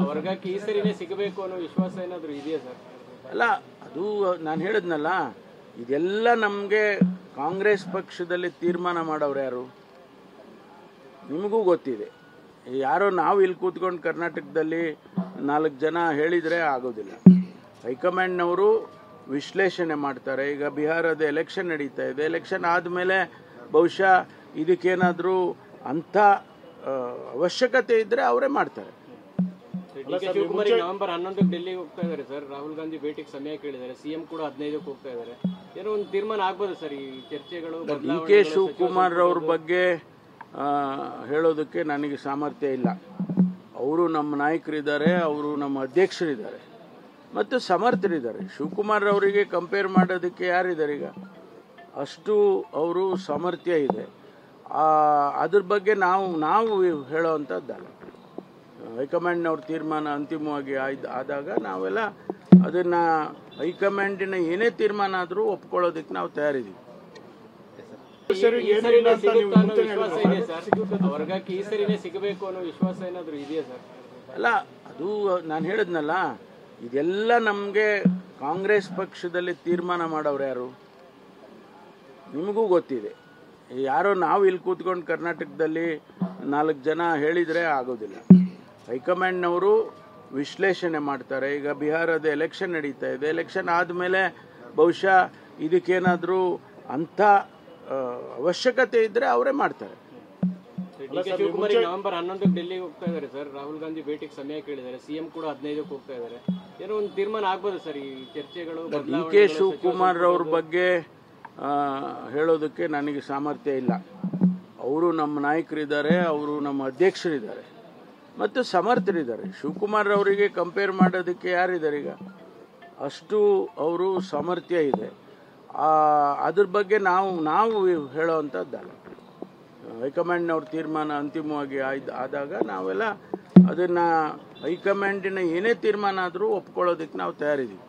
ವರ್ಗಕ್ಕೆ ಈ ಸರಿನೇ ಸಿಗಬೇಕು ಅನ್ನೋ ವಿಶ್ವಾಸ ಏನಾದ್ರು ಇದೆಯಾ ಸರ್? ಅಲ್ಲ, ಅದು ನಾನು ಹೇಳಿದ್ನಲ್ಲ, ಇದೆಲ್ಲ ನಮಗೆ ಕಾಂಗ್ರೆಸ್ ಪಕ್ಷದಲ್ಲಿ ತೀರ್ಮಾನ ಮಾಡೋರು ಯಾರು ನಿಮಗೂ ಗೊತ್ತಿದೆ. ಯಾರೋ ನಾವು ಇಲ್ಲಿ ಕೂತ್ಕೊಂಡು ಕರ್ನಾಟಕದಲ್ಲಿ 4 ಜನ ಹೇಳಿದರೆ ಆಗೋದಿಲ್ಲ. ಹೈಕಮಾಂಡ್ನವರು ವಿಶ್ಲೇಷಣೆ ಮಾಡ್ತಾರೆ. ಈಗ ಬಿಹಾರದ ಎಲೆಕ್ಷನ್ ನಡೀತಾ ಇದೆ. ಎಲೆಕ್ಷನ್ ಆದಮೇಲೆ ಬಹುಶಃ ಇದಕ್ಕೇನಾದರೂ ಅಂಥ ಅವಶ್ಯಕತೆ ಇದ್ದರೆ ಅವರೇ ಮಾಡ್ತಾರೆ. ಶಿವಕುಮಾರ್ ನವೆಂಬರ್ 11ಕ್ಕೆ ಡೆಲ್ಲಿಗೆ ಹೋಗ್ತಾ ಇದ್ದಾರೆ ಸರ್. ರಾಹುಲ್ ಗಾಂಧಿ ಭೇಟಿಗೆ ಸಮಯ ಕೇಳಿದ್ದಾರೆ. ಸಿಎಂ ಕೂಡ 15ಕ್ಕೆ ಹೋಗ್ತಾ ಇದ್ದಾರೆ. ಏನೋ ಒಂದು ತೀರ್ಮಾನ ಆಗ್ಬೋದು ಸರ್ ಈ ಚರ್ಚೆಗಳು? ಡಿ.ಕೆ. ಶಿವಕುಮಾರ್ ಅವ್ರ ಬಗ್ಗೆ ಹೇಳೋದಕ್ಕೆ ನನಗೆ ಸಾಮರ್ಥ್ಯ ಇಲ್ಲ. ಅವರು ನಮ್ಮ ನಾಯಕರಿದ್ದಾರೆ, ಅವರು ನಮ್ಮ ಅಧ್ಯಕ್ಷರಿದ್ದಾರೆ ಮತ್ತು ಸಮರ್ಥರಿದ್ದಾರೆ. ಶಿವಕುಮಾರ್ ಅವರಿಗೆ ಕಂಪೇರ್ ಮಾಡೋದಕ್ಕೆ ಯಾರಿದ್ದಾರೆ? ಈಗ ಅಷ್ಟು ಅವರು ಸಾಮರ್ಥ್ಯ ಇದೆ. ಅದ್ರ ಬಗ್ಗೆ ನಾವು ಹೇಳೋವಂಥದ್ದಲ್ಲ. ಹೈಕಮಾಂಡ್ನವ್ರ ತೀರ್ಮಾನ ಅಂತಿಮವಾಗಿ ಆದಾಗ ನಾವೆಲ್ಲ ಅದನ್ನು ಹೈಕಮಾಂಡಿನ ಏನೇ ತೀರ್ಮಾನ ಆದರೂ ಒಪ್ಕೊಳ್ಳೋದಕ್ಕೆ ನಾವು ತಯಾರಿದ್ದೀವಿ. ವರ್ಗಕ್ಕೆ ಈ ಸರಿನೇ ಸಿಗಬೇಕು ಅನ್ನೋ ವಿಶ್ವಾಸ ಏನಾದ್ರು ಇದೆಯಾ ಸರ್? ಅಲ್ಲ, ಅದು ನಾನು ಹೇಳಿದ್ನಲ್ಲ, ಇದೆಲ್ಲ ನಮಗೆ ಕಾಂಗ್ರೆಸ್ ಪಕ್ಷದಲ್ಲಿ ತೀರ್ಮಾನ ಮಾಡೋರು ಯಾರು ನಿಮಗೂ ಗೊತ್ತಿದೆ. ಯಾರೋ ನಾವು ಇಲ್ಲಿ ಕೂತ್ಕೊಂಡು ಕರ್ನಾಟಕದಲ್ಲಿ 4 ಜನ ಹೇಳಿದರೆ ಆಗೋದಿಲ್ಲ. ಹೈಕಮಾಂಡ್ನವರು ವಿಶ್ಲೇಷಣೆ ಮಾಡ್ತಾರೆ. ಈಗ ಬಿಹಾರದ ಎಲೆಕ್ಷನ್ ನಡೀತಾ ಇದೆ. ಎಲೆಕ್ಷನ್ ಆದಮೇಲೆ ಬಹುಶಃ ಇದಕ್ಕೇನಾದರೂ ಅಂಥ ಅವಶ್ಯಕತೆ ಇದ್ದರೆ ಅವರೇ ಮಾಡ್ತಾರೆ. ಶಿವಕುಮಾರ್ ನವೆಂಬರ್ 11ಕ್ಕೆ ಡೆಲ್ಲಿಗೆ ಹೋಗ್ತಾ ಇದ್ದಾರೆ ಸರ್. ರಾಹುಲ್ ಗಾಂಧಿ ಭೇಟಿಗೆ ಸಮಯ ಕೇಳಿದ್ದಾರೆ. ಸಿಎಂ ಕೂಡ 15ಕ್ಕೆ ಹೋಗ್ತಾ ಇದ್ದಾರೆ. ಏನೋ ಒಂದು ತೀರ್ಮಾನ ಆಗ್ಬೋದು ಸರ್ ಈ ಚರ್ಚೆಗಳು? ಡಿ.ಕೆ. ಶಿವಕುಮಾರ್ ಅವ್ರ ಬಗ್ಗೆ ಹೇಳೋದಕ್ಕೆ ನನಗೆ ಸಾಮರ್ಥ್ಯ ಇಲ್ಲ. ಅವರು ನಮ್ಮ ನಾಯಕರಿದ್ದಾರೆ, ಅವರು ನಮ್ಮ ಅಧ್ಯಕ್ಷರಿದ್ದಾರೆ ಮತ್ತು ಸಮರ್ಥರಿದ್ದಾರೆ. ಶಿವಕುಮಾರ್ ಅವರಿಗೆ ಕಂಪೇರ್ ಮಾಡೋದಕ್ಕೆ ಯಾರಿದ್ದಾರೆ? ಈಗ ಅಷ್ಟು ಅವರು ಸಾಮರ್ಥ್ಯ ಇದೆ. ಅದ್ರ ಬಗ್ಗೆ ನಾವು ಹೇಳೋವಂಥದ್ದಲ್ಲ. ಹೈಕಮಾಂಡ್ನವ್ರ ತೀರ್ಮಾನ ಅಂತಿಮವಾಗಿ ಆದಾಗ ನಾವೆಲ್ಲ ಅದನ್ನು ಹೈಕಮಾಂಡಿನ ಏನೇ ತೀರ್ಮಾನ ಆದರೂ ಒಪ್ಕೊಳ್ಳೋದಕ್ಕೆ ನಾವು ತಯಾರಿದ್ದೀವಿ.